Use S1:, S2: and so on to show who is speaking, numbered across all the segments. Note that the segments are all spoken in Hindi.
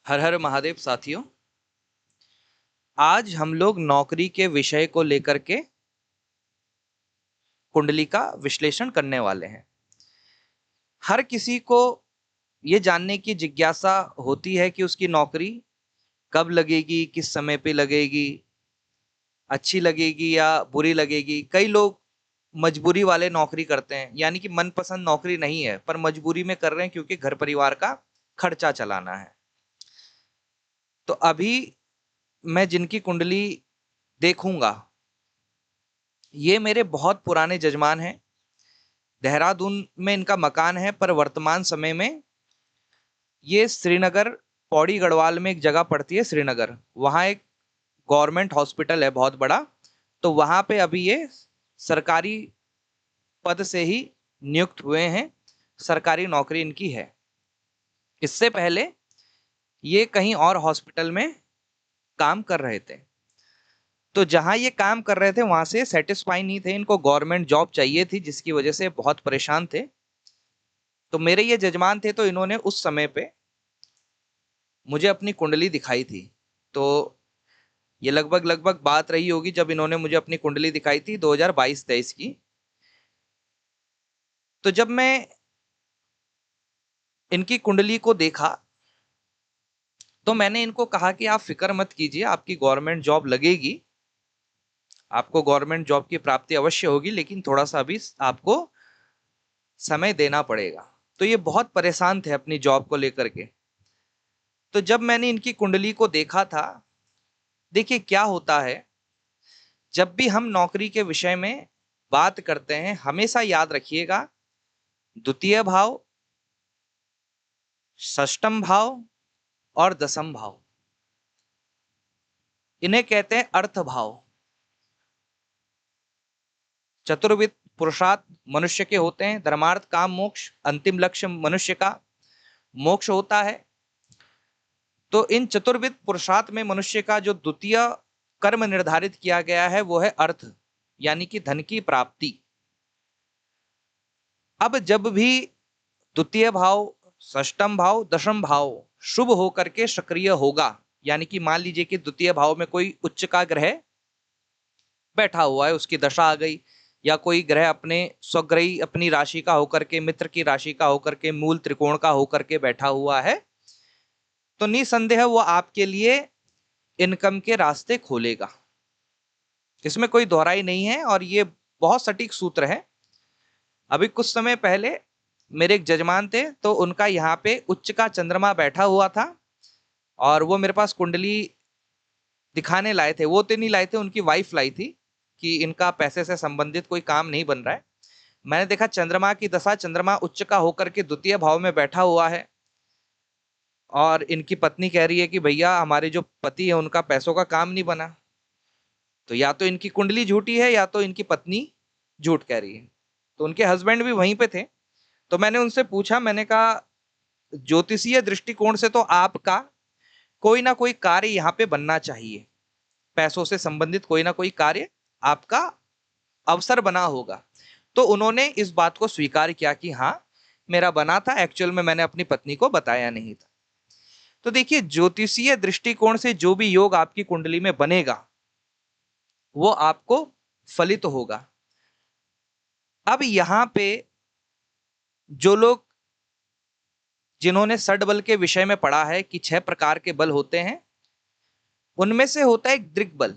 S1: हर हर महादेव साथियों। आज हम लोग नौकरी के विषय को लेकर के कुंडली का विश्लेषण करने वाले हैं। हर किसी को ये जानने की जिज्ञासा होती है कि उसकी नौकरी कब लगेगी, किस समय पे लगेगी, अच्छी लगेगी या बुरी लगेगी। कई लोग मजबूरी वाले नौकरी करते हैं, यानी कि मनपसंद नौकरी नहीं है पर मजबूरी में कर रहे हैं क्योंकि घर परिवार का खर्चा चलाना है। तो अभी मैं जिनकी कुंडली देखूंगा, ये मेरे बहुत पुराने जजमान हैं। देहरादून में इनका मकान है, पर वर्तमान समय में ये श्रीनगर, पौड़ी गढ़वाल में एक जगह पड़ती है श्रीनगर, वहाँ एक गवर्नमेंट हॉस्पिटल है बहुत बड़ा। तो वहाँ पे अभी ये सरकारी पद से ही नियुक्त हुए हैं, सरकारी नौकरी इनकी है। इससे पहले ये कहीं और हॉस्पिटल में काम कर रहे थे। तो जहां ये काम कर रहे थे वहां से सेटिस्फाई नहीं थे, इनको गवर्नमेंट जॉब चाहिए थी, जिसकी वजह से बहुत परेशान थे। तो मेरे ये जजमान थे, तो इन्होंने उस समय पे मुझे अपनी कुंडली दिखाई थी। तो ये लगभग लगभग बात रही होगी जब इन्होंने मुझे अपनी कुंडली दिखाई थी 2022-23 की। तो जब मैं इनकी कुंडली को देखा तो मैंने इनको कहा कि आप फिक्र मत कीजिए, आपकी गवर्नमेंट जॉब लगेगी, आपको गवर्नमेंट जॉब की प्राप्ति अवश्य होगी, लेकिन थोड़ा सा अभी आपको समय देना पड़ेगा। तो ये बहुत परेशान थे अपनी जॉब को लेकर के। तो जब मैंने इनकी कुंडली को देखा था, देखिए क्या होता है, जब भी हम नौकरी के विषय में बात करते हैं हमेशा याद रखिएगा, द्वितीय भाव, षष्टम भाव और दसम भाव, इन्हें कहते हैं अर्थ भाव। चतुर्विध पुरुषार्थ मनुष्य के होते हैं, धर्मार्थ काम मोक्ष, अंतिम लक्ष्य मनुष्य का मोक्ष होता है। तो इन चतुर्विध पुरुषार्थ में मनुष्य का जो द्वितीय कर्म निर्धारित किया गया है वो है अर्थ, यानी कि धन की प्राप्ति। अब जब भी द्वितीय भाव, षष्टम भाव, दशम भाव शुभ होकर के सक्रिय होगा, यानी कि मान लीजिए कि द्वितीय भाव में कोई उच्च का ग्रह बैठा हुआ है, उसकी दशा आ गई, या कोई ग्रह अपने स्वग्रही अपनी राशि का होकर के, मित्र की राशि का होकर के, मूल त्रिकोण का होकर के बैठा हुआ है, तो निसंदेह वो आपके लिए इनकम के रास्ते खोलेगा। इसमें कोई दोहराई नहीं है और ये बहुत सटीक सूत्र है। अभी कुछ समय पहले मेरे एक जजमान थे, तो उनका यहाँ पे उच्च का चंद्रमा बैठा हुआ था और वो मेरे पास कुंडली दिखाने लाए थे। वो तो नहीं लाए थे, उनकी वाइफ लाई थी कि इनका पैसे से संबंधित कोई काम नहीं बन रहा है। मैंने देखा चंद्रमा की दशा, चंद्रमा उच्च का होकर के द्वितीय भाव में बैठा हुआ है और इनकी पत्नी कह रही है कि भैया हमारे जो पति है उनका पैसों का काम नहीं बना। तो या तो इनकी कुंडली झूठी है या तो इनकी पत्नी झूठ कह रही है। तो उनके हस्बैंड भी वहीं पे थे। तो मैंने उनसे पूछा, मैंने कहा ज्योतिषीय दृष्टिकोण से तो आपका कोई ना कोई कार्य यहाँ पे बनना चाहिए, पैसों से संबंधित कोई ना कोई कार्य आपका अवसर बना होगा। तो उन्होंने इस बात को स्वीकार किया कि हाँ मेरा बना था, एक्चुअल में मैंने अपनी पत्नी को बताया नहीं था। तो देखिए ज्योतिषीय दृष्टिकोण से जो भी योग आपकी कुंडली में बनेगा वो आपको फलित होगा। अब यहां पे जो लोग, जिन्होंने षड बल के विषय में पढ़ा है कि 6 प्रकार के बल होते हैं, उनमें से होता है एक दृक्बल,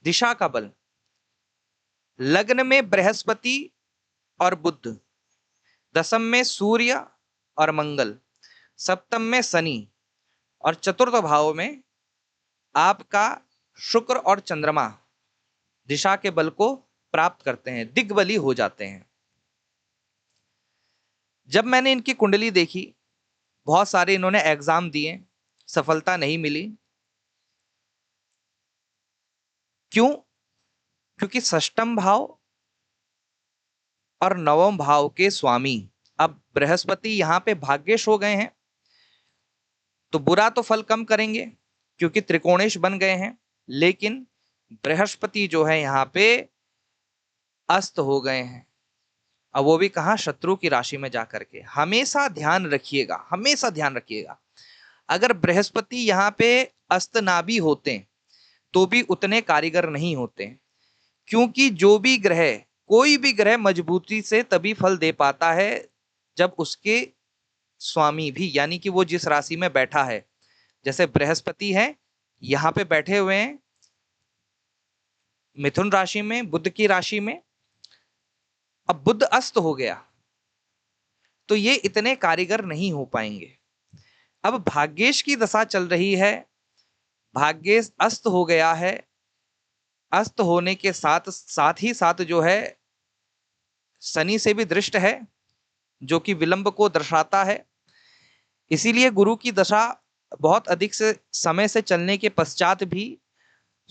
S1: दिशा का बल। लग्न में बृहस्पति और बुध, दसम में सूर्य और मंगल, सप्तम में शनि और चतुर्थ भाव में आपका शुक्र और चंद्रमा दिशा के बल को प्राप्त करते हैं, दिग्बली हो जाते हैं। जब मैंने इनकी कुंडली देखी, बहुत सारे इन्होंने एग्जाम दिए, सफलता नहीं मिली। क्यों? क्योंकि षष्टम भाव और नवम भाव के स्वामी अब बृहस्पति यहां पे भाग्येश हो गए हैं, तो बुरा तो फल कम करेंगे क्योंकि त्रिकोणेश बन गए हैं, लेकिन बृहस्पति जो है यहाँ पे अस्त हो गए हैं। अब वो भी कहां, शत्रु की राशि में जाकर के। हमेशा ध्यान रखिएगा, हमेशा ध्यान रखिएगा, अगर बृहस्पति यहाँ पे अस्त ना भी होते तो भी उतने कारीगर नहीं होते, क्योंकि जो भी ग्रह, कोई भी ग्रह मजबूती से तभी फल दे पाता है जब उसके स्वामी भी, यानी कि वो जिस राशि में बैठा है, जैसे बृहस्पति है यहाँ पे बैठे हुए हैं मिथुन राशि में, बुध की राशि में, अब बुध अस्त हो गया तो ये इतने कारीगर नहीं हो पाएंगे। अब भाग्येश की दशा चल रही है, भाग्येश अस्त हो गया है, अस्त होने के साथ साथ ही साथ जो है शनि से भी दृष्ट है, जो कि विलंब को दर्शाता है। इसीलिए गुरु की दशा बहुत अधिक से समय से चलने के पश्चात भी,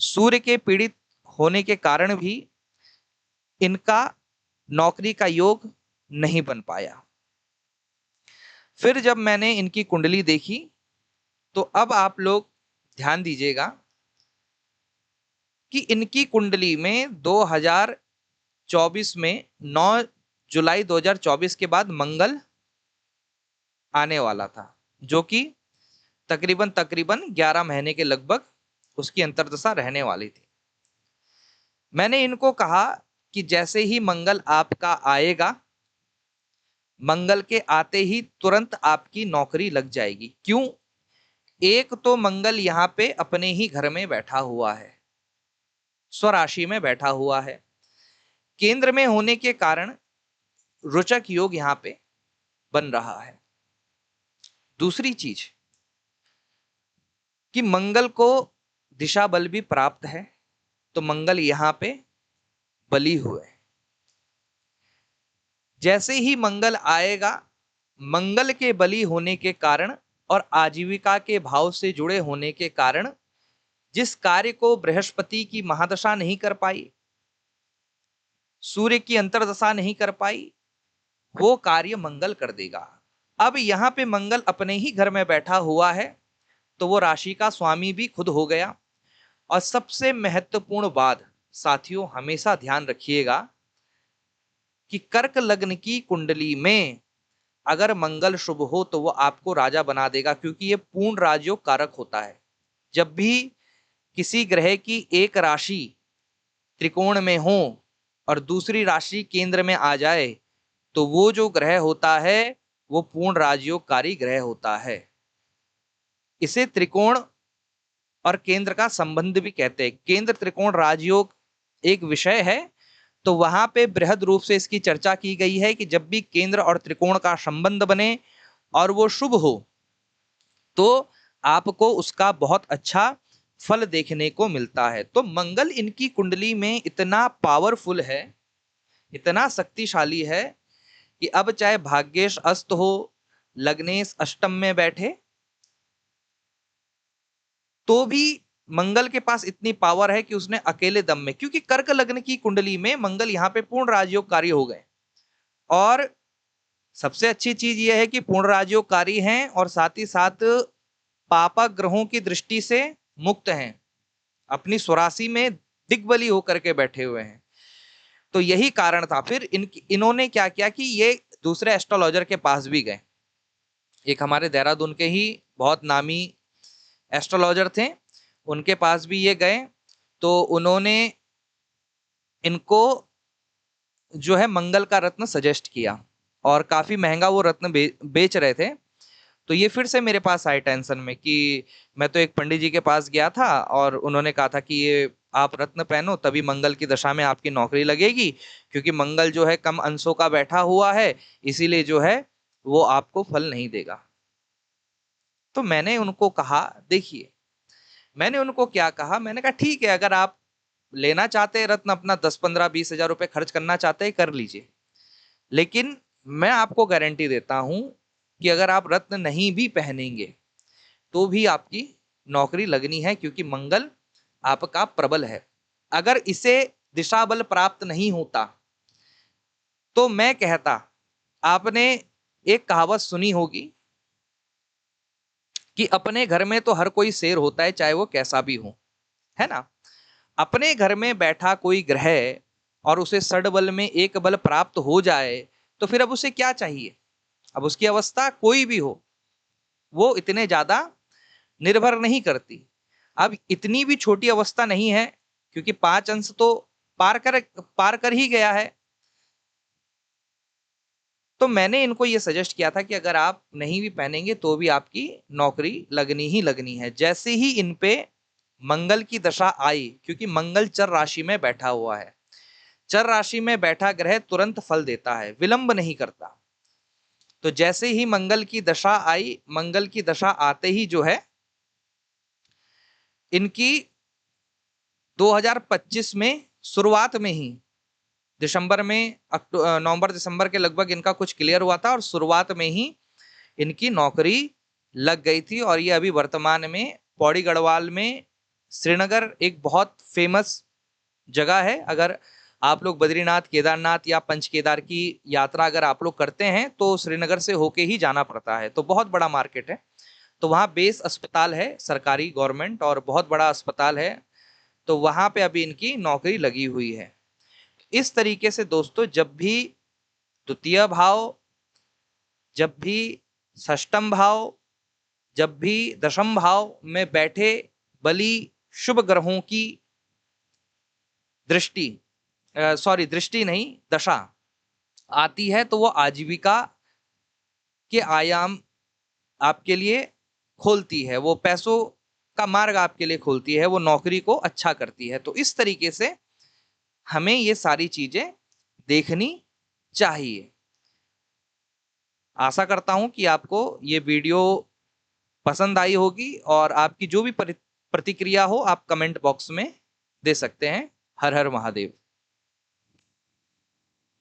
S1: सूर्य के पीड़ित होने के कारण भी इनका नौकरी का योग नहीं बन पाया। फिर जब मैंने इनकी कुंडली देखी तो अब आप लोग ध्यान दीजिएगा कि इनकी कुंडली में 2024 में 9 जुलाई 2024 के बाद मंगल आने वाला था, जो कि तकरीबन 11 महीने के लगभग उसकी अंतर्दशा रहने वाली थी। मैंने इनको कहा कि जैसे ही मंगल आपका आएगा, मंगल के आते ही तुरंत आपकी नौकरी लग जाएगी। क्यों? एक तो मंगल यहाँ पे अपने ही घर में बैठा हुआ है, स्वराशि में बैठा हुआ है, केंद्र में होने के कारण रोचक योग यहाँ पे बन रहा है। दूसरी चीज कि मंगल को दिशा बल भी प्राप्त है, तो मंगल यहाँ पे बली हुए। जैसे ही मंगल आएगा, मंगल के बली होने के कारण और आजीविका के भाव से जुड़े होने के कारण जिस कार्य को बृहस्पति की महादशा नहीं कर पाई, सूर्य की अंतर्दशा नहीं कर पाई, वो कार्य मंगल कर देगा। अब यहां पे मंगल अपने ही घर में बैठा हुआ है, तो वो राशि का स्वामी भी खुद हो गया। और सबसे महत्वपूर्ण बात साथियों, हमेशा ध्यान रखिएगा कि कर्क लग्न की कुंडली में अगर मंगल शुभ हो तो वो आपको राजा बना देगा, क्योंकि ये पूर्ण राजयोग कारक होता है। जब भी किसी ग्रह की एक राशि त्रिकोण में हो और दूसरी राशि केंद्र में आ जाए, तो वो जो ग्रह होता है वो पूर्ण राजयोगकारी ग्रह होता है। इसे त्रिकोण और केंद्र का संबंध भी कहते हैं। केंद्र त्रिकोण राजयोग एक विषय है, तो वहां पे बृहद रूप से इसकी चर्चा की गई है कि जब भी केंद्र और त्रिकोण का संबंध बने और वो शुभ हो, तो आपको उसका बहुत अच्छा फल देखने को मिलता है। तो मंगल इनकी कुंडली में इतना पावरफुल है, इतना शक्तिशाली है कि अब चाहे भाग्येश अस्त हो, लग्नेश अष्टम में बैठे, तो भी मंगल के पास इतनी पावर है कि उसने अकेले दम में, क्योंकि कर्क लग्न की कुंडली में मंगल यहां पे पूर्ण राजयोगकारी हो गए, और सबसे अच्छी चीज यह है कि पूर्ण राजयोगकारी हैं और साथ ही साथ पापा ग्रहों की दृष्टि से मुक्त हैं, अपनी स्वराशि में दिग्बली होकर के बैठे हुए हैं। तो यही कारण था। फिर इन्होंने क्या किया कि ये दूसरे एस्ट्रोलॉजर के पास भी गए। एक हमारे देहरादून के ही बहुत नामी एस्ट्रोलॉजर थे, उनके पास भी ये गए, तो उन्होंने इनको जो है मंगल का रत्न सजेस्ट किया, और काफी महंगा वो रत्न बेच रहे थे। तो ये फिर से मेरे पास आए टेंशन में कि मैं तो एक पंडित जी के पास गया था और उन्होंने कहा था कि ये आप रत्न पहनो तभी मंगल की दशा में आपकी नौकरी लगेगी, क्योंकि मंगल जो है कम अंशों का बैठा हुआ है, इसीलिए जो है वो आपको फल नहीं देगा। तो मैंने उनको कहा, देखिए मैंने उनको क्या कहा, मैंने कहा ठीक है, अगर आप लेना चाहते हैं रत्न, अपना 10-15-20 हजार रुपए खर्च करना चाहते हैं कर लीजिए, लेकिन मैं आपको गारंटी देता हूं कि अगर आप रत्न नहीं भी पहनेंगे तो भी आपकी नौकरी लगनी है, क्योंकि मंगल आपका प्रबल है। अगर इसे दिशा बल प्राप्त नहीं होता तो मैं कहता, आपने एक कहावत सुनी होगी कि अपने घर में तो हर कोई शेर होता है, चाहे वो कैसा भी हो, है ना। अपने घर में बैठा कोई ग्रह और उसे षड्बल में एक बल प्राप्त हो जाए तो फिर अब उसे क्या चाहिए। अब उसकी अवस्था कोई भी हो, वो इतने ज्यादा निर्भर नहीं करती। अब इतनी भी छोटी अवस्था नहीं है, क्योंकि 5 अंश तो पार कर ही गया है। तो मैंने इनको ये सजेस्ट किया था कि अगर आप नहीं भी पहनेंगे तो भी आपकी नौकरी लगनी ही लगनी है। जैसे ही इन पे मंगल की दशा आई, क्योंकि मंगल चर राशि में बैठा हुआ है, चर राशि में बैठा ग्रह तुरंत फल देता है, विलंब नहीं करता। तो जैसे ही मंगल की दशा आई, मंगल की दशा आते ही जो है इनकी 2025 में शुरुआत में ही दिसंबर में, नवंबर दिसंबर के लगभग इनका कुछ क्लियर हुआ था और शुरुआत में ही इनकी नौकरी लग गई थी। और ये अभी वर्तमान में पौड़ी गढ़वाल में, श्रीनगर एक बहुत फेमस जगह है। अगर आप लोग बद्रीनाथ, केदारनाथ या पंच केदार की यात्रा अगर आप लोग करते हैं तो श्रीनगर से होके ही जाना पड़ता है। तो बहुत बड़ा मार्केट है। तो वहाँ बेस अस्पताल है सरकारी, गवर्नमेंट, और बहुत बड़ा अस्पताल है। तो वहां पे अभी इनकी नौकरी लगी हुई है। इस तरीके से दोस्तों, जब भी द्वितीय भाव, जब भी षष्टम भाव, जब भी दशम भाव में बैठे बली शुभ ग्रहों की दृष्टि, दृष्टि नहीं, दशा आती है, तो वो आजीविका के आयाम आपके लिए खोलती है, वो पैसों का मार्ग आपके लिए खोलती है, वो नौकरी को अच्छा करती है। तो इस तरीके से हमें ये सारी चीजें देखनी चाहिए। आशा करता हूं कि आपको ये वीडियो पसंद आई होगी, और आपकी जो भी प्रतिक्रिया हो आप कमेंट बॉक्स में दे सकते हैं। हर हर महादेव।